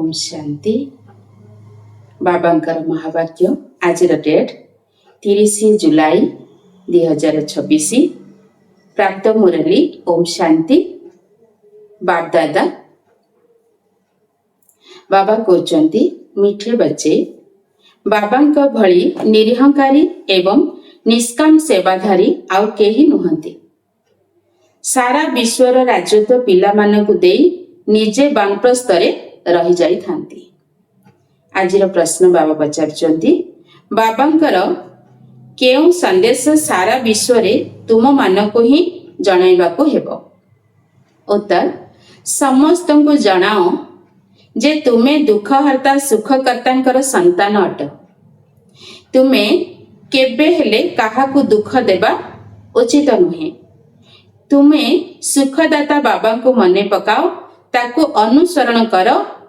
ओम शांति। बाबांकर महावाक्य आज डेट 30 जुलाई 2026। प्राप्त मुरली ओम शांति। बापदादा बाबा कहते मीठे बच्चे बाबांका भली निरहंकारी एवं निष्काम सेवाधारी आउ केही नुहंती। सारा विश्वर राजत्व पिला मानकु देई निजे बानप्रस्थरे रही जाई थांती। आजिर प्रश्न बाबा पचारचंती बाबांकर केउ संदेश सारा विश्वरे तुम मानको ही जणाइबाको हेबो। उत्तर समस्तंको जणाओ जे तुमे दुखहर्ता सुखकर्तांकर संतान अट। तुमे केबे हेले काहाकु दुख देबा उचित नुहे। तुमे सुखदाता बाबा को मने पकाओ, ताकू अनुसरण कर,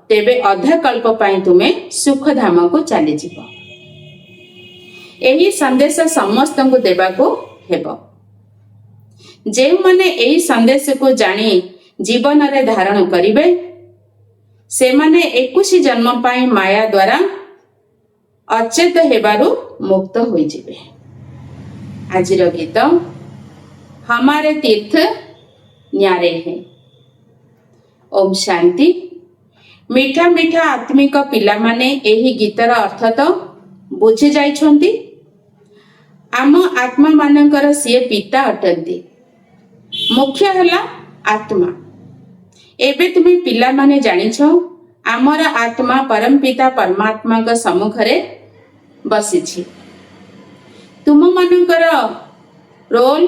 तेबे अधा कल्प पाई तुमे सुखधाम को चली जीव। एही संदेश समस्त को देबा को हेबो। जे माने एही संदेश को जानी जीवन रे धारण करिवे से माने 21 जन्म पाई माया द्वारा अचेत हेबारु मुक्त होई जिवे। आजिर गीत हमारे तीर्थ न्यारे हैं। ओम शांति। मीठा मीठा आत्मिक पिला माने एही गीतर अर्थ तो बुझी जाइछंती। आम आत्मा मानकर सिए पिता अटंती। मुख्य हला आत्मा। एबे तुमे पिला माने जानिछ आमर आत्मा परम पिता परमात्मा का सम्मुखरे बसिछि। तुम मानकर रोल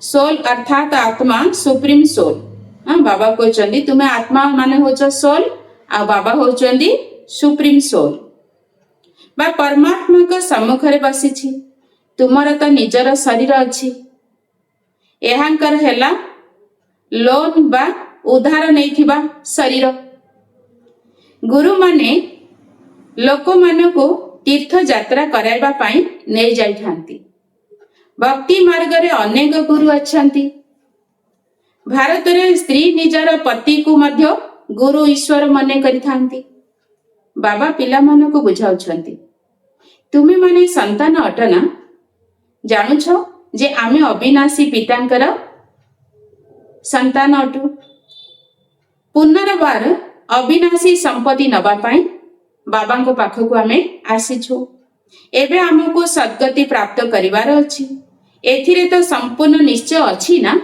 सोल अर्थात आत्मा सुप्रीम सोल। हाँ, बाबा कहते तुम्हें आत्मा माने होच सोल आ बाबा होचंदी सुप्रीम सोल बा परमात्मा का सम्मुखरे बसिछि। तुमर तो निजर शरीर अछि। एहांकर हेला लोन बा उधार नैथिबा शरीर। गुरु माने लोक मानको तीर्थ यात्रा कराइबा पाई नै जाइथांती। भक्ति मार्ग रे अनेक गुरु अछंती। भारत रे स्त्री निजर पति को मध्य गुरु ईश्वर मने करिथांती। बाबा पिला मानको बुझाउछंती तुमे माने संतान अटना। जानुछ जे आमे अविनाशी पितांकर संतान अटु। पुनर्बार अविनाशी संपत्ति नबा पाई बाबांको पाखकु आमे आसीछु। एबे हमको सद्गति प्राप्त करिवार अछि। एथिरे तो संपूर्ण निश्चय अछि ना।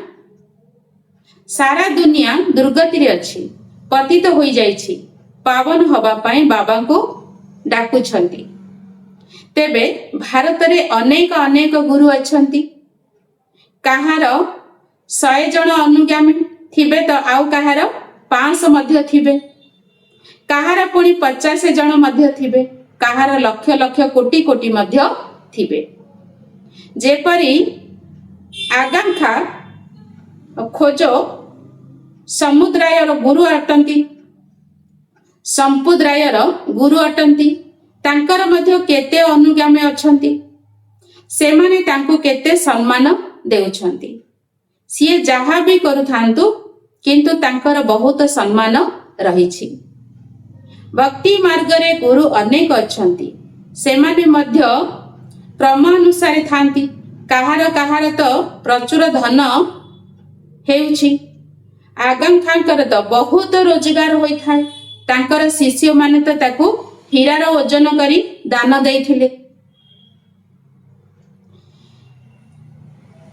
सारा दुनिया दुर्गति रे अछि, पतित होई जाइछि। पावन हवा पाई बाबा को डाकुछंती। तेबे भारत रे अनेक अनेक गुरु अछंती। काहार 100 जन अनुगामी थिबे तो आउ काहार 500 मध्य थिबे। काहार पुणी 50 जन मध्य थिबे। काहार लक्ष लक्ष कोटि कोटि मध्य थिबे। जेपरी आकांक्षा खोजो समुद्रायर गुरु अटंती। संपुद्रायर गुरु अटंती। तांकर मध्य केते अनुगामी अछंती। से माने तांको केते सम्मान देउछंती। सिए जहा भी करुथांतु किंतु तांकर बहुत सम्मान रहिछि। भक्ति मार्ग रे गुरु अनेक अछंती। से माने मध्य प्रमानुसारे थांती। काहार तो प्रचुर धन हेउछि। आकांक्षांकर तो बहुत रोजगार होई थाए। तांकर शिष्य माने तो ताकू हीरार ओजन करी दान देइथिले।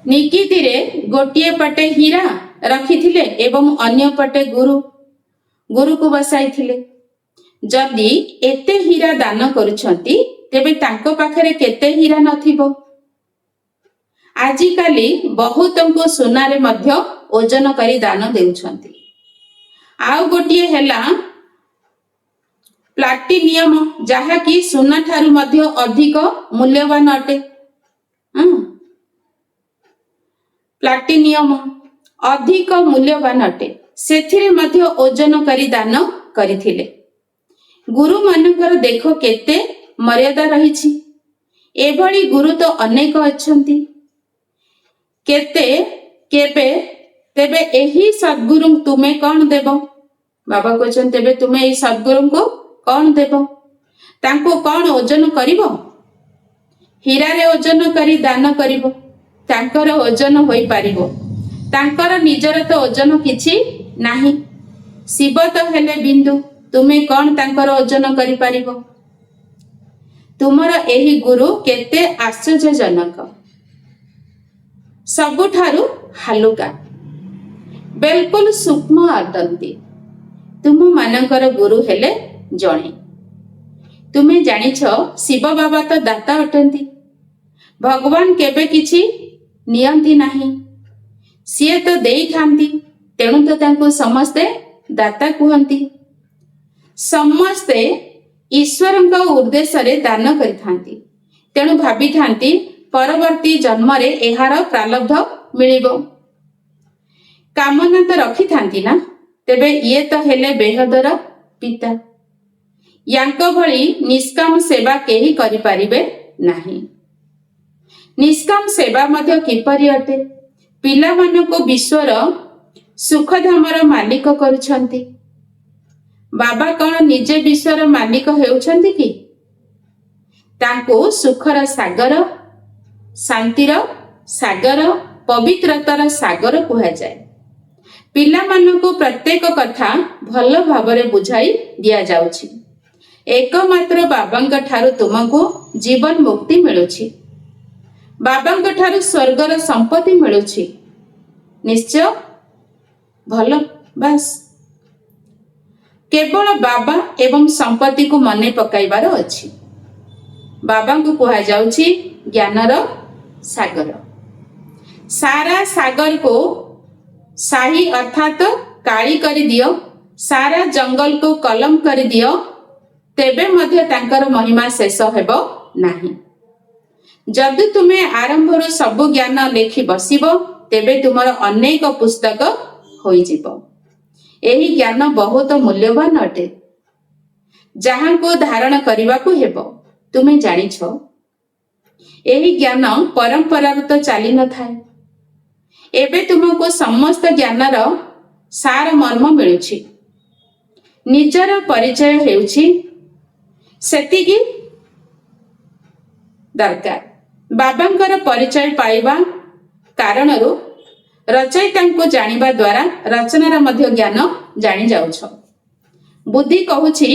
निकिति रे गोटिए पटे हीरा रखिथिले एवं अन्य पटे गुरु को बसाइथिले। जदि एते हीरा दान करुछंती तेबे तांको पाखरे केते हीरा नथिबो। आजिकाली बहुतंको सुनारे मध्य ओजन करी दान देउछंती। आउ गोटिए हेला प्लाटिनियम, जहा कि सुना ठारू मध्य अधिक मूल्यवान अटे। प्लाटिनियम अधिक मूल्यवान अटे। सेथिरे मध्य ओजन करी दान करिथिले। गुरु मानकर देखो केते मर्यादा रहिछि। एभली गुरु तो अनेक अछंती। केते केबे तेबे एही सद्गुरु तुमे कौन देबो। बाबा कहते तेबे तुमे एही सद्गुरु को କ'ଣ ଦେବ? ତାଙ୍କୁ କ'ଣ ଓଜନ କରିବ? ହୀରାରେ ଓଜନ କରି ଦାନ କରିବ, ତାଙ୍କର ଓଜନ ହୋଇପାରିବ। ତାଙ୍କର ନିଜର ତ ଓଜନ କିଛି ନାହିଁ। ଶିବ ତ ହେଲେ ବିନ୍ଦୁ, ତୁମେ କ'ଣ ତାଙ୍କର ଓଜନ କରିପାରିବ? ତୁମର ଏହି ଗୁରୁ କେତେ ଆଶ୍ଚର୍ଯ୍ୟଜନକ, ସବୁଠାରୁ ହାଲୁକା, ବିଲକୁଲ ସୂକ୍ଷ୍ମ ଅଟନ୍ତି। ତୁମମାନଙ୍କର ଗୁରୁ ହେଲେ ଜଣେ। ତୁମେ ଜାଣିଛ ଶିବ ବାବା ତ ଦାତା ଅଟନ୍ତି। ଭଗବାନ କେବେ କିଛି ନିଅନ୍ତି ନାହିଁ, ସିଏ ତ ଦେଇଥାନ୍ତି। ତେଣୁ ତ ତାଙ୍କୁ ସମସ୍ତେ ଦାତା କୁହନ୍ତି। ସମସ୍ତେ ଈଶ୍ୱରଙ୍କ ଉଦ୍ଦେଶ୍ୟରେ ଦାନ କରିଥାନ୍ତି। ତେଣୁ ଭାବିଥାନ୍ତି ପରବର୍ତ୍ତୀ ଜନ୍ମରେ ଏହାର ପ୍ରାରବ୍ଧ ମିଳିବ। କାମନା ତ ରଖିଥାନ୍ତି ନା। ତେବେ ଇଏ ତ ହେଲେ ବେହଦର ପିତା। ୟାଙ୍କ ଭଳି ନିଷ୍କାମ ସେବା କେହି କରିପାରିବେ ନାହିଁ। ନିଷ୍କାମ ସେବା ମଧ୍ୟ କିପରି ଅଟେ? ପିଲାମାନଙ୍କୁ ବିଶ୍ୱର ସୁଖଧାମର ମାଲିକ କରୁଛନ୍ତି। ବାବା କ'ଣ ନିଜେ ବିଶ୍ୱର ମାଲିକ ହେଉଛନ୍ତି କି? ତାଙ୍କୁ ସୁଖର ସାଗର, ଶାନ୍ତିର ସାଗର, ପବିତ୍ରତାର ସାଗର କୁହାଯାଏ। ପିଲାମାନଙ୍କୁ ପ୍ରତ୍ୟେକ କଥା ଭଲ ଭାବରେ ବୁଝାଇ ଦିଆଯାଉଛି। ଏକମାତ୍ର ବାବାଙ୍କ ଠାରୁ ତୁମକୁ ଜୀବନ ମୁକ୍ତି ମିଳୁଛି। ବାବାଙ୍କ ଠାରୁ ସ୍ୱର୍ଗର ସମ୍ପତ୍ତି ମିଳୁଛି। ନିଶ୍ଚୟ ଭଲ। ବାସ୍ କେବଳ ବାବା ଏବଂ ସମ୍ପତ୍ତିକୁ ମନେ ପକାଇବାର ଅଛି। ବାବାଙ୍କୁ କୁହାଯାଉଛି ଜ୍ଞାନର ସାଗର। ସାରା ସାଗରକୁ ସାହି ଅର୍ଥାତ କାଳି କରିଦିଅ, ସାରା ଜଙ୍ଗଲକୁ କଲମ କରିଦିଅ, ତେବେ ମଧ୍ୟ ତାଙ୍କର ମହିମା ଶେଷ ହେବ ନାହିଁ। ଯଦି ତୁମେ ଆରମ୍ଭରୁ ସବୁ ଜ୍ଞାନ ଲେଖି ବସିବ, ତେବେ ତୁମର ଅନେକ ପୁସ୍ତକ ହୋଇଯିବ। ଏହି ଜ୍ଞାନ ବହୁତ ମୂଲ୍ୟବାନ ଅଟେ, ଯାହାଙ୍କୁ ଧାରଣ କରିବାକୁ ହେବ। ତୁମେ ଜାଣିଛ ଏହି ଜ୍ଞାନ ପରମ୍ପରାରୁ ତ ଚାଲି ନଥାଏ। ଏବେ ତୁମକୁ ସମସ୍ତ ଜ୍ଞାନର ସାର ମର୍ମ ମିଳୁଛି। ନିଜର ପରିଚୟ ହେଉଛି ସେତିକି ଦରକାର। ବାବାଙ୍କର ପରିଚୟ ପାଇବା କାରଣରୁ ରଚୟିତାଙ୍କୁ ଜାଣିବା ଦ୍ୱାରା ରଚନାର ମଧ୍ୟ ଜ୍ଞାନ ଜାଣି ଯାଉଛ। ବୁଦ୍ଧି କହୁଛି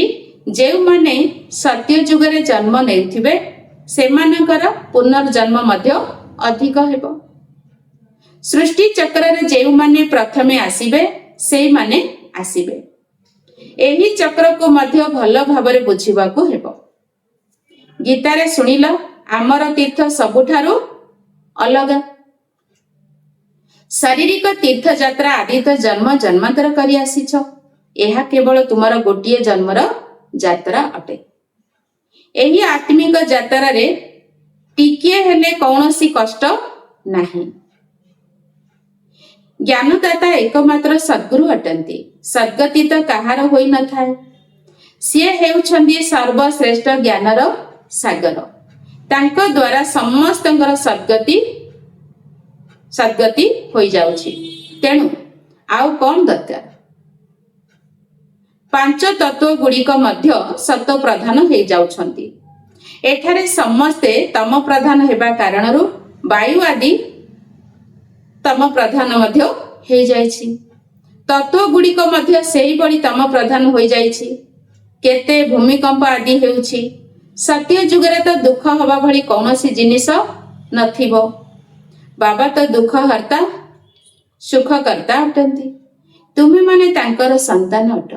ଯେଉଁମାନେ ସତ୍ୟ ଯୁଗରେ ଜନ୍ମ ନେଉଥିବେ ସେମାନଙ୍କର ପୁନର୍ଜନ୍ମ ମଧ୍ୟ ଅଧିକ ହେବ। ସୃଷ୍ଟି ଚକ୍ରରେ ଯେଉଁମାନେ ପ୍ରଥମେ ଆସିବେ ସେଇମାନେ ଆସିବେ। ଏହି ଚକ୍ରକୁ ମଧ୍ୟ ଭଲ ଭାବରେ ବୁଝିବାକୁ ହେବ। ଗୀତାରେ ଶୁଣିଲ, ଆମର ତୀର୍ଥ ସବୁଠାରୁ ଅଲଗା। ଶାରୀରିକ ତୀର୍ଥଯାତ୍ରା ଆଦି ତ ଜନ୍ମ ଜନ୍ମାନ୍ତର କରି ଆସିଛ। ଏହା କେବଳ ତୁମର ଗୋଟିଏ ଜନ୍ମର ଯାତ୍ରା ଅଟେ। ଏହି ଆତ୍ମିକ ଯାତ୍ରାରେ ଟିକିଏ ହେଲେ କୌଣସି କଷ୍ଟ ନାହିଁ। ଜ୍ଞାନଦାତା ଏକମାତ୍ର ସଦ୍ଗୁରୁ ଅଟନ୍ତି। ସଦ୍ଗତି ତ କାହାର ହୋଇନଥାଏ। ସିଏ ହେଉଛନ୍ତି ସର୍ବଶ୍ରେଷ୍ଠ ଜ୍ଞାନର ସାଗର। ତାଙ୍କ ଦ୍ୱାରା ସମସ୍ତଙ୍କର ସଦ୍ଗତି ହୋଇଯାଉଛି। ତେଣୁ ଆଉ କ'ଣ ଦରକାର? ପାଞ୍ଚ ତତ୍ଵ ଗୁଡ଼ିକ ମଧ୍ୟ ସତ ପ୍ରଧାନ ହେଇଯାଉଛନ୍ତି। ଏଠାରେ ସମସ୍ତେ ତମ ପ୍ରଧାନ ହେବା କାରଣରୁ ବାୟୁ ଆଦି ତମ ପ୍ରଧାନ ମଧ୍ୟ ହେଇଯାଇଛି। ତତ୍ଵ ଗୁଡ଼ିକ ମଧ୍ୟ ସେହିଭଳି ତମ ପ୍ରଧାନ ହୋଇଯାଇଛି। କେତେ ଭୂମିକମ୍ପ ଆଦି ହେଉଛି। ସତ୍ୟ ଯୁଗରେ ତ ଦୁଃଖ ହେବା ଭଳି କୌଣସି ଜିନିଷ ନଥିବ। ବାବା ତ ଦୁଃଖ ହର୍ତ୍ତା ସୁଖକର୍ତ୍ତା ଅଟନ୍ତି। ତୁମେମାନେ ତାଙ୍କର ସନ୍ତାନ ଅଟ।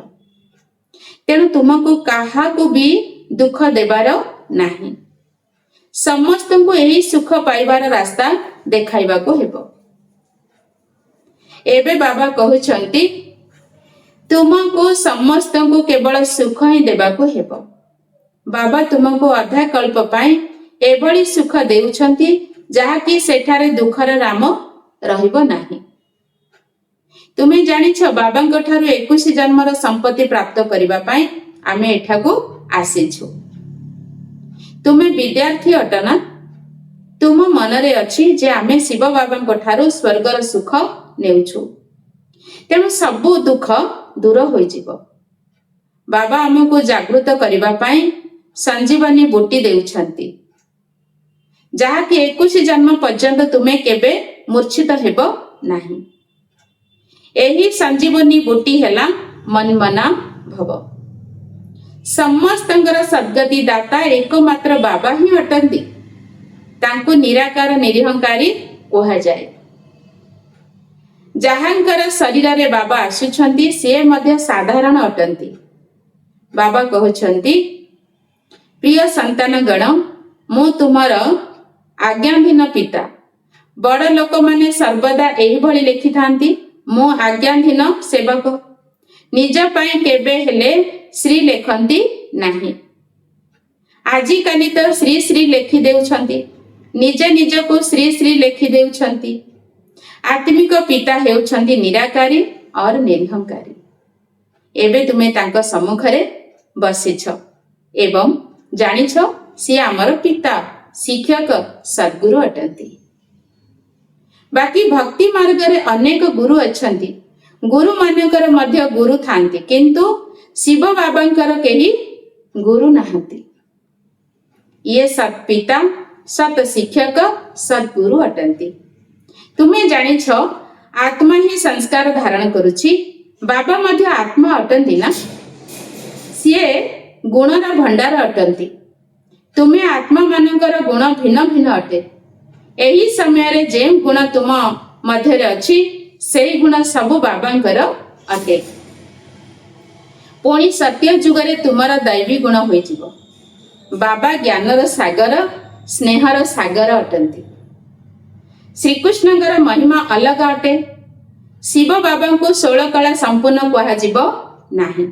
ତେଣୁ ତୁମକୁ କାହାକୁ ବି ଦୁଃଖ ଦେବାର ନାହିଁ। ସମସ୍ତଙ୍କୁ ଏହି ସୁଖ ପାଇବାର ରାସ୍ତା ଦେଖାଇବାକୁ ହେବ। ଏବେ ବାବା କହୁଛନ୍ତି ତୁମକୁ ସମସ୍ତଙ୍କୁ କେବଳ ସୁଖ ହିଁ ଦେବାକୁ ହେବ। ବାବା ତୁମକୁ ଅଧା କଳ୍ପ ପାଇଁ ଏଭଳି ସୁଖ ଦେଉଛନ୍ତି ଯାହାକି ସେଠାରେ ଦୁଃଖର ନାମ ରହିବ ନାହିଁ। ତୁମେ ଜାଣିଛ ବାବାଙ୍କ ଠାରୁ 21 ଜନ୍ମର ସମ୍ପତ୍ତି ପ୍ରାପ୍ତ କରିବା ପାଇଁ ଆମେ ଏଠାକୁ ଆସିଛୁ। ତୁମେ ବିଦ୍ୟାର୍ଥୀ ଅଟ ନା? ତୁମ ମନରେ ଅଛି ଯେ ଆମେ ଶିବ ବାବାଙ୍କ ଠାରୁ ସ୍ୱର୍ଗର ସୁଖ ନେଉଛୁ। ତେଣୁ ସବୁ ଦୁଃଖ ଦୂର ହୋଇଯିବ। ବାବା ଆମକୁ ଜାଗୃତ କରିବା ପାଇଁ ସଞ୍ଜୀବନୀ ବୁଟି ଦେଉଛନ୍ତି, ଯାହାକି 21 ଜନ୍ମ ପର୍ଯ୍ୟନ୍ତ ତୁମେ କେବେ ମୂର୍ଚ୍ଛିତ ହେବ ନାହିଁ। ଏହି ସଞ୍ଜୀବନୀ ବୁଟି ହେଲା ମନ୍ମନା ଭବ। ସମସ୍ତଙ୍କର ସଦ୍ଗତି ଦାତା ଏକମାତ୍ର ବାବା ହିଁ ଅଟନ୍ତି। ତାଙ୍କୁ ନିରାକାର ନିରହଙ୍କାରୀ କୁହାଯାଏ। ଯାହାଙ୍କର ଶରୀରରେ ବାବା ଆସୁଛନ୍ତି ସେ ମଧ୍ୟ ସାଧାରଣ ଅଟନ୍ତି। ବାବା କହୁଛନ୍ତି, ପ୍ରିୟ ସନ୍ତାନ ଗଣ, ମୁଁ ତୁମର ଆଜ୍ଞାଧୀନ ପିତା। ବଡ଼ ଲୋକମାନେ ସର୍ବଦା ଏହିଭଳି ଲେଖିଥାନ୍ତି, ମୁଁ ଆଜ୍ଞାଧୀନ ସେବକ। ନିଜ ପାଇଁ କେବେ ହେଲେ ଶ୍ରୀ ଲେଖନ୍ତି ନାହିଁ। ଆଜିକାଲି ତ ଶ୍ରୀ ଶ୍ରୀ ଲେଖି ଦେଉଛନ୍ତି, ନିଜ ନିଜକୁ ଶ୍ରୀ ଶ୍ରୀ ଲେଖି ଦେଉଛନ୍ତି। ଆତ୍ମିକ ପିତା ହେଉଛନ୍ତି ନିରାକାରୀ और ନିରହଙ୍କାରୀ। ଏବେ ତୁମେ ତାଙ୍କ ସମ୍ମୁଖରେ ବସିଛ ଏବଂ ଜାଣିଛ ସିଏ ଆମର ପିତା, ଶିକ୍ଷକ, ସଦ୍ଗୁରୁ ଅଟନ୍ତି। ବାକି ଭକ୍ତି ମାର୍ଗରେ ଅନେକ ଗୁରୁ ଅଛନ୍ତି। ଗୁରୁମାନଙ୍କର ମଧ୍ୟ ଗୁରୁ ଥାନ୍ତି, କିନ୍ତୁ ଶିବ ବାବାଙ୍କର କେହି ଗୁରୁ ନାହାନ୍ତି। ଇଏ ସତ୍ ପିତା, ସତ୍ ଶିକ୍ଷକ, ସଦ୍ଗୁରୁ ଅଟନ୍ତି। ତୁମେ ଜାଣିଛ ଆତ୍ମା ହିଁ ସଂସ୍କାର ଧାରଣ କରୁଛି। ବାବା ମଧ୍ୟ ଆତ୍ମା ଅଟନ୍ତି ନା? ସିଏ ଗୁଣର ଭଣ୍ଡାର ଅଟନ୍ତି। ତୁମେ ଆତ୍ମା ମାନଙ୍କର ଗୁଣ ଭିନ୍ନ ଭିନ୍ନ ଅଟେ। ଏହି ସମୟରେ ଯେଉଁ ଗୁଣ ତୁମ ମଧ୍ୟରେ ଅଛି ସେହି ଗୁଣ ସବୁ ବାବାଙ୍କର ଅଟେ। ପୁଣି ସତ୍ୟ ଯୁଗରେ ତୁମର ଦୈବୀ ଗୁଣ ହୋଇଯିବ। ବାବା ଜ୍ଞାନର ସାଗର, ସ୍ନେହର ସାଗର ଅଟନ୍ତି। ଶ୍ରୀକୃଷ୍ଣଙ୍କର ମହିମା ଅଲଗା ଅଟେ। ଶିବ ବାବାଙ୍କୁ 16 କଳା ସମ୍ପୂର୍ଣ୍ଣ କୁହାଯିବ ନାହିଁ।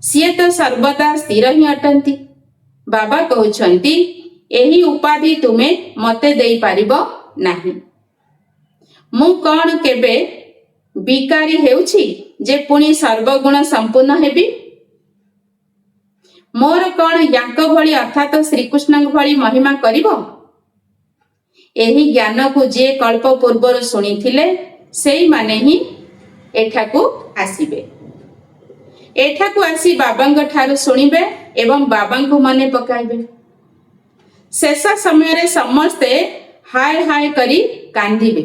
ସିଏ ତ ସର୍ବଦା ସ୍ଥିର ହିଁ ଅଟନ୍ତି। ବାବା କହୁଛନ୍ତି, ଏହି ଉପାଧି ତୁମେ ମୋତେ ଦେଇପାରିବ ନାହିଁ। ମୁଁ କଣ କେବେ ବିକାରୀ ହେଉଛି ଯେ ପୁଣି ସର୍ବଗୁଣ ସମ୍ପୂର୍ଣ୍ଣ ହେବି? ମୋର କଣ ୟାଙ୍କ ଭଳି ଅର୍ଥାତ ଶ୍ରୀକୃଷ୍ଣଙ୍କ ଭଳି ମହିମା କରିବ? ଏହି ଜ୍ଞାନକୁ ଯିଏ କଳ୍ପ ପୂର୍ବରୁ ଶୁଣିଥିଲେ ସେଇମାନେ ହିଁ ଏଠାକୁ ଆସିବେ। ଏଠାକୁ ଆସି ବାବାଙ୍କ ଠାରୁ ଶୁଣିବେ ଏବଂ ବାବାଙ୍କୁ ମନେ ପକାଇବେ। ଶେଷ ସମୟରେ ସମସ୍ତେ ହାୟ ହାୟ କରି କାନ୍ଦିବେ।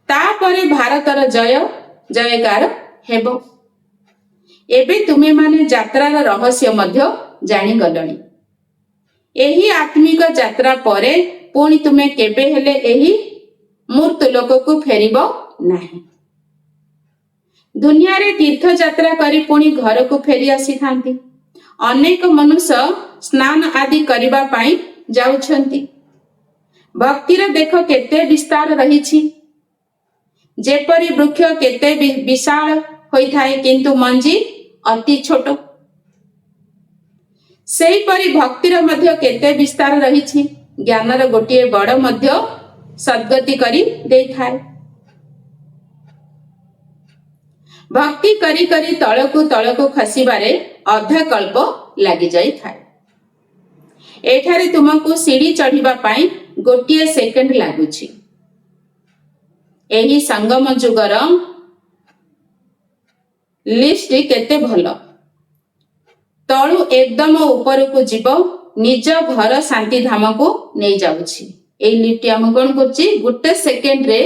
ତାପରେ ଭାରତର ଜୟ ଜୟକାର ହେବ। ଏବେ ତୁମେମାନେ ଯାତ୍ରାର ରହସ୍ୟ ମଧ୍ୟ ଜାଣିଗଲଣି। ଏହି ଆତ୍ମିକ ଯାତ୍ରା ପରେ ପୁଣି ତୁମେ କେବେ ହେଲେ ଏହି ମୂର୍ତ୍ତ ଲୋକକୁ ଫେରିବ ନାହିଁ। ଦୁନିଆରେ ତୀର୍ଥଯାତ୍ରା କରି ପୁଣି ଘରକୁ ଫେରି ଆସିଥାନ୍ତି। ଅନେକ ମନୁଷ୍ୟ ସ୍ନାନ ଆଦି କରିବା ପାଇଁ ଯାଉଛନ୍ତି। ଭକ୍ତିର ଦେଖ କେତେ ବିସ୍ତାର ରହିଛି। ଯେପରି ବୃକ୍ଷ କେତେ ବିଶାଳ ହୋଇଥାଏ କିନ୍ତୁ ମଞ୍ଜି ଅତି ଛୋଟ, ସେହିପରି ଭକ୍ତିର ମଧ୍ୟ କେତେ ବିସ୍ତାର ରହିଛି। ଜ୍ଞାନର ଗୋଟିଏ ବଡ଼ ମଧ୍ୟ ସଦ୍ଗତି କରି ଦେଇଥାଏ। ଭକ୍ତି କରି କରି ତଳକୁ ତଳକୁ ଖସିବାରେ ଅଧା କଳ୍ପ ଲାଗିଯାଇଥାଏ। ଏଠାରେ ତୁମକୁ ସିଡ଼ି ଚଢ଼ିବା ପାଇଁ ଗୋଟିଏ ସେକେଣ୍ଡ ଲାଗୁଛି। ଏହି ସଙ୍ଗମ ଯୁଗର ଲିଫ୍ଟ କେତେ ଭଲ। ତଳୁ ଏକଦମ ଉପରକୁ ଯିବ, ନିଜ ଘର ଶାନ୍ତିଧାମକୁ ନେଇଯାଉଛି। ଏହି ଲିଫ୍ଟ ଆମକୁ କଣ କରୁଛି? ଗୋଟେ ସେକେଣ୍ଡରେ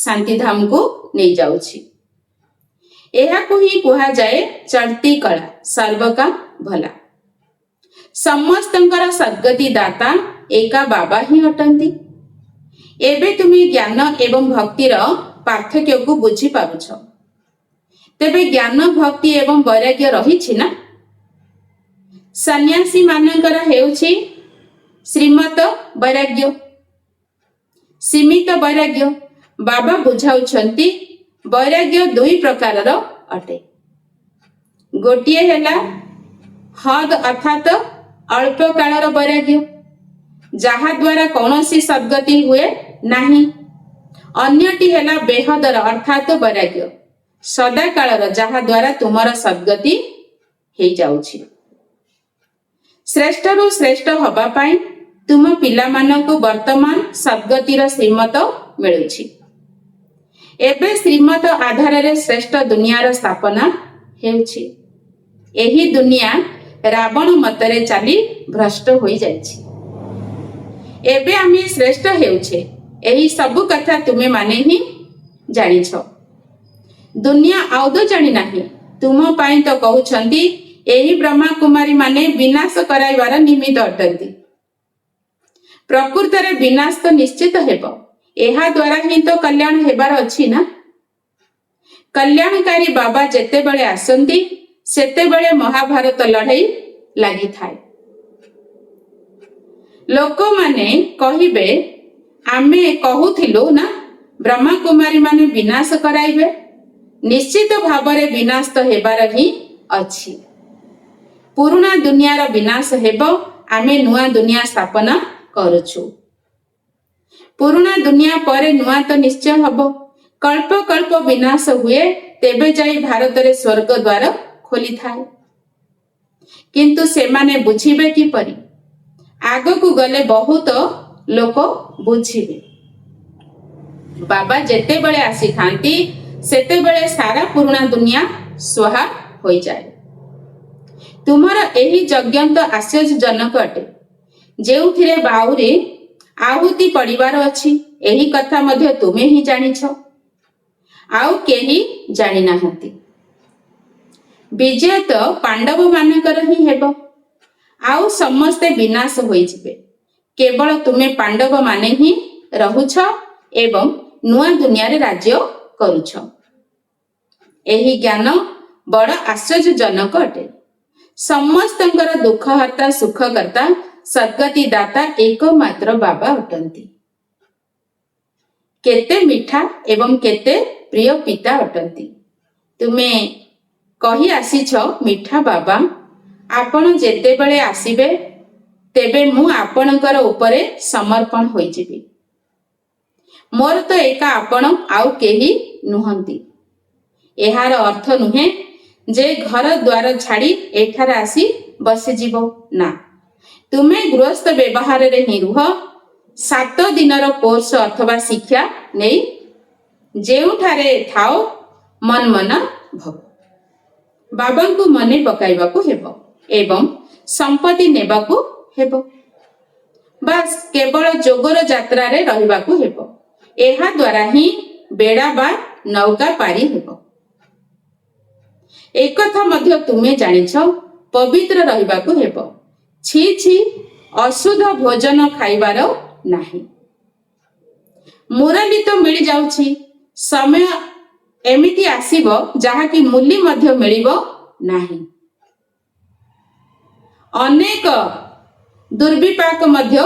ଶାନ୍ତିଧାମକୁ ନେଇଯାଉଛି। ଏହାକୁ ହିଁ କୁହାଯାଏ ଚଢ଼ତି କଳା, ସର୍ବକା ଭଲା। ସମସ୍ତଙ୍କର ସଦ୍ଗତି ଦାତା ଏକା ବାବା ହିଁ ଅଟନ୍ତି। ଏବେ ତୁମେ ଜ୍ଞାନ ଏବଂ ଭକ୍ତିର ପାର୍ଥକ୍ୟକୁ ବୁଝିପାରୁଛ। ତେବେ ଜ୍ଞାନ, ଭକ୍ତି ଏବଂ ବୈରାଗ୍ୟ ରହିଛି ନା? ସନ୍ନ୍ୟାସୀ ମାନଙ୍କର ହେଉଛି ଶ୍ରୀମତ ବୈରାଗ୍ୟ, ସୀମିତ ବୈରାଗ୍ୟ। ବାବା ବୁଝାଉଛନ୍ତି ବୈରାଗ୍ୟ ଦୁଇ ପ୍ରକାରର ଅଟେ। ଗୋଟିଏ ହେଲା ହଦ ଅର୍ଥାତ ଅଳ୍ପ କାଳର ବୈରାଗ୍ୟ, ଯାହା ଦ୍ୱାରା କୌଣସି ସଦ୍ଗତି ହୁଏ ନାହିଁ। ଅନ୍ୟଟି ହେଲା ବେହଦର ଅର୍ଥାତ ବୈରାଗ୍ୟ, ସଦାକାଳର, ଯାହା ଦ୍ୱାରା ତୁମର ସଦ୍ଗତି ହେଇଯାଉଛି। ଶ୍ରେଷ୍ଠରୁ ଶ୍ରେଷ୍ଠ ହବା ପାଇଁ ତୁମ ପିଲାମାନଙ୍କୁ ବର୍ତ୍ତମାନ ସଦ୍ଗତିର ଶ୍ରୀମତ ମିଳୁଛି। ଏବେ ଶ୍ରୀମତ ଆଧାରରେ ଶ୍ରେଷ୍ଠ ଦୁନିଆର ସ୍ଥାପନା ହେଉଛି। ଏହି ଦୁନିଆ ରାବଣ ମତରେ ଚାଲି ଭ୍ରଷ୍ଟ ହୋଇଯାଇଛି। ଏବେ ଆମେ ଶ୍ରେଷ୍ଠ ହେଉଛେ, ଏହି ସବୁ କଥା ତୁମେ ମାନେ ହିଁ ଜାଣିଛ। ଦୁନିଆ ଆଉଦ ଜାଣିନାହିଁ। ତୁମ ପାଇଁ ତ କହୁଛନ୍ତି ଏହି ବ୍ରହ୍ମାକୁମାରୀ ମାନେ ବିନାଶ କରାଇବାର ନିମିତ୍ତ ଅଟନ୍ତି। ପ୍ରକୃତରେ ବିନାଶ ତ ନିଶ୍ଚିତ ହେବ। ଏହା ଦ୍ୱାରା ହିଁ ତ କଲ୍ୟାଣ ହେବାର ଅଛି ନା। କଲ୍ୟାଣକାରୀ ବାବା ଯେତେବେଳେ ଆସନ୍ତି ସେତେବେଳେ ମହାଭାରତ ଲଢ଼େଇ ଲାଗିଥାଏ। ଲୋକମାନେ କହିବେ, ଆମେ କହୁଥିଲୁ ନା ବ୍ରହ୍ମାକୁମାରୀ ମାନେ ବିନାଶ କରାଇବେ। ନିଶ୍ଚିତ ଭାବରେ ବିନାଶ ତ ହେବାର ହିଁ ଅଛି। ପୁରୁଣା ଦୁନିଆର ବିନାଶ ହେବ, ଆମେ ନୂଆ ଦୁନିଆ ସ୍ଥାପନ କରୁଛୁ। ପୁରୁଣା ଦୁନିଆ ପରେ ନୂଆ ତ ନିଶ୍ଚୟ ହେବ। କଳ୍ପ କଳ୍ପ ବିନାଶ ହୁଏ, ତେବେ ଯାଇ ଭାରତରେ ସ୍ୱର୍ଗ ଦ୍ୱାର ଖୋଲିଥାଏ। କିନ୍ତୁ ସେମାନେ ବୁଝିବେ କିପରି? ଆଗକୁ ଗଲେ ବହୁତ ଲୋକ ବୁଝିବେ। ବାବା ଯେତେବେଳେ ଆସିଥାନ୍ତି ସେତେବେଳେ ସାରା ପୁରୁଣା ଦୁନିଆ ସ୍ୱାହା ହୋଇଯାଏ। ତୁମର ଏହି ଯଜ୍ଞ ତ ଆଶ୍ଚର୍ଯ୍ୟଜନକ ଅଟେ, ଯେଉଁଥିରେ ବାହୁରେ ଆହୁତି ପଡ଼ିବାର ଅଛି। ଏହି କଥା ମଧ୍ୟ ତୁମେ ହିଁ ଜାଣିଛ, ଆଉ କେହି ଜାଣିନାହାନ୍ତି। ବିଜୟ ତ ପାଣ୍ଡବ ମାନଙ୍କର ହିଁ ହେବ, ଆଉ ସମସ୍ତେ ବିନାଶ ହୋଇଯିବେ। କେବଳ ତୁମେ ପାଣ୍ଡବ ମାନେ ହିଁ ରହୁଛ ଏବଂ ନୂଆ ଦୁନିଆରେ ରାଜ୍ୟ କରୁଛ। ଏହି ଜ୍ଞାନ ବଡ଼ ଆଶ୍ଚର୍ଯ୍ୟଜନକ ଅଟେ। ସମସ୍ତଙ୍କର ଦୁଃଖହର୍ତ୍ତା, ସୁଖକର୍ତ୍ତା, ସଦ୍ଗତି ଦାତା ଏକମାତ୍ର ବାବା ଅଟନ୍ତି। କେତେ ମିଠା ଏବଂ କେତେ ପ୍ରିୟ ପିତା ଅଟନ୍ତି। ତୁମେ କହି ଆସିଛ, ମିଠା ବାବା, ଆପଣ ଯେତେବେଳେ ଆସିବେ ତେବେ ମୁଁ ଆପଣଙ୍କର ଉପରେ ସମର୍ପଣ ହୋଇଯିବି। ମୋର ତ ଏକା ଆପଣ, ଆଉ କେହି ନୁହନ୍ତି। ଏହାର ଅର୍ଥ ନୁହେଁ ଯେ ଘର ଦ୍ୱାର ଛାଡ଼ି ଏଠାରେ ଆସି ବସିଯିବ, ନା। ତୁମେ ଗୃହସ୍ଥ ବ୍ୟବହାରରେ ହିଁ ରୁହ। 7 ଦିନର କୋର୍ସ ଅଥବା ଶିକ୍ଷା ନେଇ ଯେଉଁଠାରେ ଥାଅ ମନ୍ମନା ଭବ। ବାବାଙ୍କୁ ମନେ ପକାଇବାକୁ ହେବ ଏବଂ ସମ୍ପତ୍ତି ନେବାକୁ ହେବ। ବାସ୍ କେବଳ ଯୋଗର ଯାତ୍ରାରେ ରହିବାକୁ ହେବ। ଏହା ଦ୍ୱାରା ହିଁ ବେଡ଼ା ବା ନୌକା ପାରି ହେବ। ଏକଥା ମଧ୍ୟ ତୁମେ ଜାଣିଛ, ପବିତ୍ର ରହିବାକୁ ହେବ। ଛି ଛି, ଅଶୁଦ୍ଧ ଭୋଜନ ଖାଇବାର ନାହିଁ। ମୁରଲି ତ ମିଳିଯାଉଛି, ସମୟ ଏମିତି ଆସିବ ଯାହାକି ମୂଲି ମଧ୍ୟ ମିଳିବ ନାହିଁ। ଅନେକ ଦୁର୍ବିପାକ ମଧ୍ୟ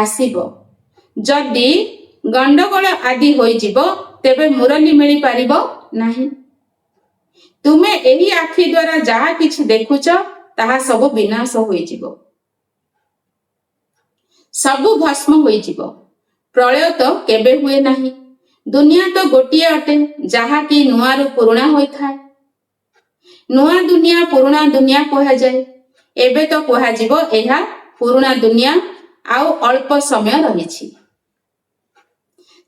ଆସିବ। ଯଦି ଗଣ୍ଡଗୋଳ ଆଦି ହୋଇଯିବ ତେବେ ମୁରଲି ମିଳିପାରିବ ନାହିଁ। ତୁମେ ଏହି ଆଖି ଦ୍ୱାରା ଯାହା କିଛି ଦେଖୁଛ ତାହା ସବୁ ବିନାଶ ହୋଇଯିବ, ସବୁ ଭସ୍ମ ହୋଇଯିବ। ପ୍ରଳୟ ତ କେବେ ହୁଏ ନାହିଁ। ଦୁନିଆ ତ ଗୋଟିଏ ଅଟେ, ଯାହାକି ନୂଆରୁ ପୁରୁଣା ହୋଇଥାଏ। ନୂଆ ଦୁନିଆ ପୁରୁଣା ଦୁନିଆ କୁହାଯାଏ। ଏବେ ତ କୁହାଯିବ ଏହା ପୁରୁଣା ଦୁନିଆ ଆଉ ଅଳ୍ପ ସମୟ ରହିଛି।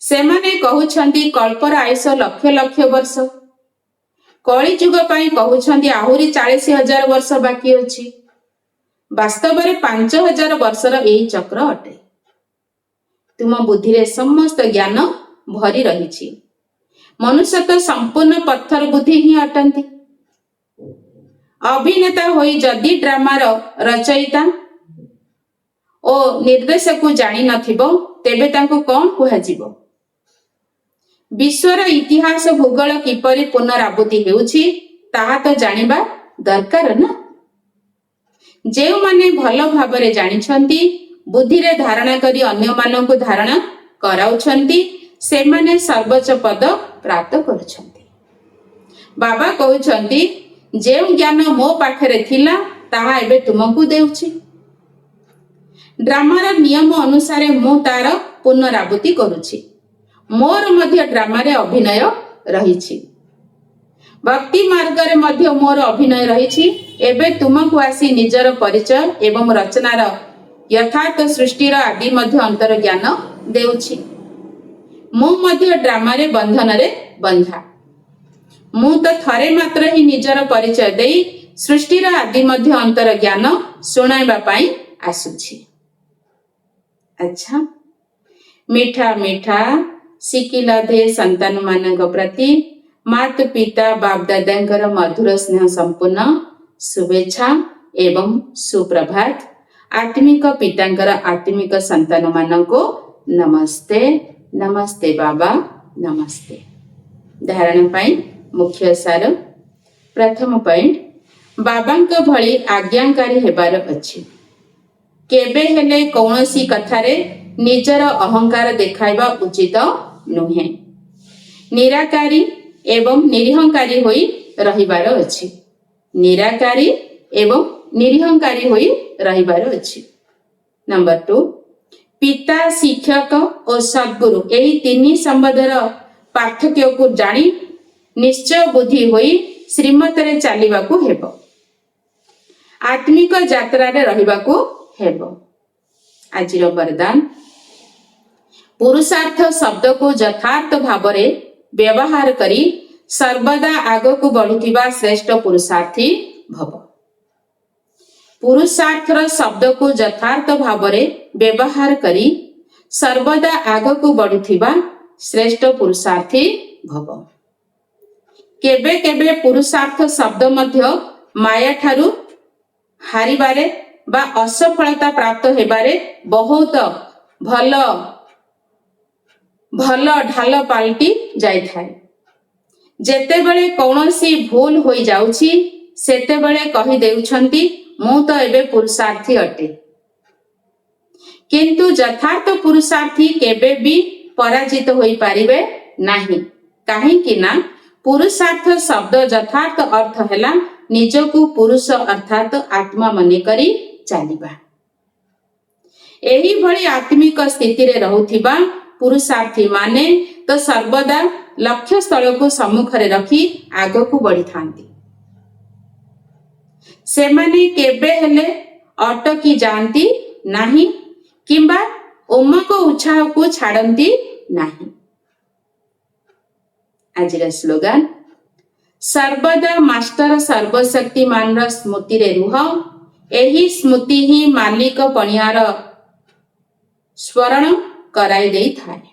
ସେମାନେ କହୁଛନ୍ତି କଳ୍ପର ଆୟୁଷ ଲକ୍ଷ ଲକ୍ଷ ବର୍ଷ। କଳିଯୁଗ ପାଇଁ କହୁଛନ୍ତି ଆହୁରି 40,000 ବର୍ଷ ବାକି ଅଛି। ବାସ୍ତବରେ 5,000 ବର୍ଷର ଏହି ଚକ୍ର ଅଟେ। ତୁମ ବୁଦ୍ଧିରେ ସମସ୍ତ ଜ୍ଞାନ ଭରି ରହିଛି। ମନୁଷ୍ୟ ତ ସମ୍ପୂର୍ଣ୍ଣ ପଥର ବୁଦ୍ଧି ହିଁ ଅଟନ୍ତି। ଅଭିନେତା ହୋଇ ଯଦି ଡ୍ରାମାର ରଚୟିତା ଓ ନିର୍ଦ୍ଦେଶକୁ ଜାଣିନଥିବ ତେବେ ତାଙ୍କୁ କ'ଣ କୁହାଯିବ? ବିଶ୍ୱର ଇତିହାସ ଭୂଗୋଳ କିପରି ପୁନରାବୃତ୍ତି ହେଉଛି ତାହା ତ ଜାଣିବା ଦରକାର ନା। ଯେଉଁମାନେ ଭଲ ଭାବରେ ଜାଣିଛନ୍ତି, ବୁଦ୍ଧିରେ ଧାରଣା କରି ଅନ୍ୟମାନଙ୍କୁ ଧାରଣା କରାଉଛନ୍ତି, ସେମାନେ ସର୍ବୋଚ୍ଚ ପଦ ପ୍ରାପ୍ତ କରୁଛନ୍ତି। ବାବା କହୁଛନ୍ତି, ଯେଉଁ ଜ୍ଞାନ ମୋ ପାଖରେ ଥିଲା ତାହା ଏବେ ତୁମକୁ ଦେଉଛି। ଡ୍ରାମାର ନିୟମ ଅନୁସାରେ ମୁଁ ତାର ପୁନରାବୃତ୍ତି କରୁଛି। ମୋର ମଧ୍ୟ ଡ୍ରାମାରେ ଅଭିନୟ ରହିଛି। ଭକ୍ତି ମାର୍ଗରେ ମଧ୍ୟ ମୋର ଅଭିନୟ ରହିଛି। ଏବେ ତୁମକୁ ଆସି ନିଜର ପରିଚୟ ଏବଂ ରଚନାର ଯଥାର୍ଥ ସୃଷ୍ଟିର ଆଦି ମଧ୍ୟ ଅନ୍ତର ଜ୍ଞାନ ଦେଉଛି। ମୁଁ ମଧ୍ୟ ଡ୍ରାମାରେ ବନ୍ଧନରେ ବନ୍ଧା। ମୁଁ ତ ଥରେ ମାତ୍ର ହିଁ ନିଜର ପରିଚୟ ଦେଇ ସୃଷ୍ଟିର ଆଦି ମଧ୍ୟ ଅନ୍ତର ଜ୍ଞାନ ଶୁଣାଇବା ପାଇଁ ଆସୁଛି। ଆଚ୍ଛା, ମିଠା ମିଠା ଶିଖିଲା ଦେ ସନ୍ତାନ ମାନଙ୍କ ପ୍ରତି ମାତା ପିତା ବାପ ଦାଦାଙ୍କର ମଧୁର ସ୍ନେହ ସମ୍ପୂର୍ଣ୍ଣ ଶୁଭେଚ୍ଛା ଏବଂ ସୁପ୍ରଭାତ। ଆତ୍ମିକ ପିତାଙ୍କର ଆତ୍ମିକ ସନ୍ତାନ ମାନଙ୍କୁ ନମସ୍ତେ। ନମସ୍ତେ ବାବା, ନମସ୍ତେ। ଧାରଣ ପାଇଁ ମୁଖ୍ୟ ସାର। ପ୍ରଥମ ପଏଣ୍ଟ, ବାବାଙ୍କ ଭଳି ଆଜ୍ଞାକାରୀ ହେବାର ଅଛି। କେବେ ହେଲେ କୌଣସି କଥାରେ ନିଜର ଅହଙ୍କାର ଦେଖାଇବା ଉଚିତ ନୁହେଁ। ନିରାକାରୀ ଏବଂ ନିରହଙ୍କାରୀ ହୋଇ ରହିବାର ଅଛି। ନିରାକାରୀ ଏବଂ ନିରହଙ୍କାରୀ ହୋଇ ରହିବାର ଅଛି। ନମ୍ବର 2, ପିତା, ଶିକ୍ଷକ ଓ ସଦ୍ଗୁରୁ ଏହି ତିନି ସମ୍ବନ୍ଧର ପାର୍ଥକ୍ୟକୁ ଜାଣି ନିଶ୍ଚୟ ବୁଦ୍ଧି ହୋଇ ଶ୍ରୀମତରେ ଚାଲିବାକୁ ହେବ। ଆତ୍ମିକ ଯାତ୍ରାରେ ରହିବାକୁ ହେବ। ଆଜିର ବରଦାନ, ପୁରୁଷାର୍ଥ ଶବ୍ଦକୁ ଯଥାର୍ଥ ଭାବରେ ବ୍ୟବହାର କରି ସର୍ବଦା ଆଗକୁ ବଢୁଥିବା ଶ୍ରେଷ୍ଠ ପୁରୁଷାର୍ଥୀ ଭବ। ପୁରୁଷାର୍ଥର ଶବ୍ଦକୁ ଯଥାର୍ଥ ଭାବରେ ବ୍ୟବହାର କରି ସର୍ବଦା ଆଗକୁ ବଢୁଥିବା ଶ୍ରେଷ୍ଠ ପୁରୁଷାର୍ଥୀ ଭବ। କେବେ କେବେ ପୁରୁଷାର୍ଥ ଶବ୍ଦ ମଧ୍ୟ ମାୟା ଠାରୁ ହାରିବାରେ ବା ଅସଫଳତା ପ୍ରାପ୍ତ ହେବାରେ ବହୁତ ଭଲ ଢାଲ ପାଲଟି ଯାଇଥାଏ। ଯେତେବେଳେ କୌଣସି ଭୁଲ ହୋଇଯାଉଛି ସେତେବେଳେ କହି ଦେଉଛନ୍ତି ମୁଁ ତ ଏବେ ପୁରୁଷାର୍ଥୀ ଅଟେ। କିନ୍ତୁ ଯଥାର୍ଥ ପୁରୁଷାର୍ଥୀ କେବେ ବି ପରାଜିତ ହୋଇପାରିବେ ନାହିଁ। କାହିଁକି ନା ପୁରୁଷାର୍ଥ ଶବ୍ଦ ଯଥାର୍ଥ ଅର୍ଥ ହେଲା ନିଜକୁ ପୁରୁଷ ଅର୍ଥାତ୍ ଆତ୍ମା ମନେକରି ଚାଲିବା। ଏହିଭଳି ଆତ୍ମିକ ସ୍ଥିତିରେ ରହୁଥିବା ପୁରୁଷାର୍ଥୀ ମାନେ ତ ସର୍ବଦା ଲକ୍ଷ୍ୟ ସ୍ଥଳକୁ ସମ୍ମୁଖରେ ରଖି ଆଗକୁ ବଢିଥାନ୍ତି। ସେମାନେ କେବେ ହେଲେ ଅଟକି ଯାଆନ୍ତି ନାହିଁ କିମ୍ବା ଉନ୍ମୁଖ ଉତ୍ସାହକୁ ଛାଡନ୍ତି ନାହିଁ। ଆଜିର ସ୍ଲୋଗାନ, ସର୍ବଦା ମାଷ୍ଟର ସର୍ବଶକ୍ତିମାନର ସ୍ମୃତିରେ ରୁହ। ଏହି ସ୍ମୃତି ହିଁ ମାଲିକ ପଣିଆର ସ୍ମରଣ କରାଇ ଦେଇଥାଏ।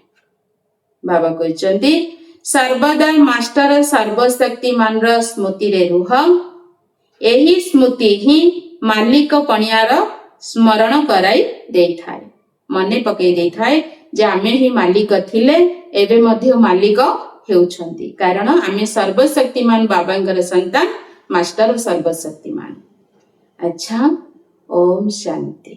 ବାବା କହିଛନ୍ତି ସର୍ବଦା ମାଷ୍ଟର ସର୍ବଶକ୍ତିମାନର ସ୍ମୃତିରେ ରୁହ। ଏହି ସ୍ମୃତି ହିଁ ମାଲିକ ପଣିଆର ସ୍ମରଣ କରାଇ ଦେଇଥାଏ, ମନେ ପକାଇ ଦେଇଥାଏ ଯେ ଆମେ ହିଁ ମାଲିକ ଥିଲେ, ଏବେ ମଧ୍ୟ ମାଲିକ ହେଉଛନ୍ତି। କାରଣ ଆମେ ସର୍ବଶକ୍ତିମାନ ବାବାଙ୍କର ସନ୍ତାନ, ମାଷ୍ଟର ସର୍ବଶକ୍ତିମାନ। ଆଚ୍ଛା, ଓମ୍ ଶାନ୍ତି।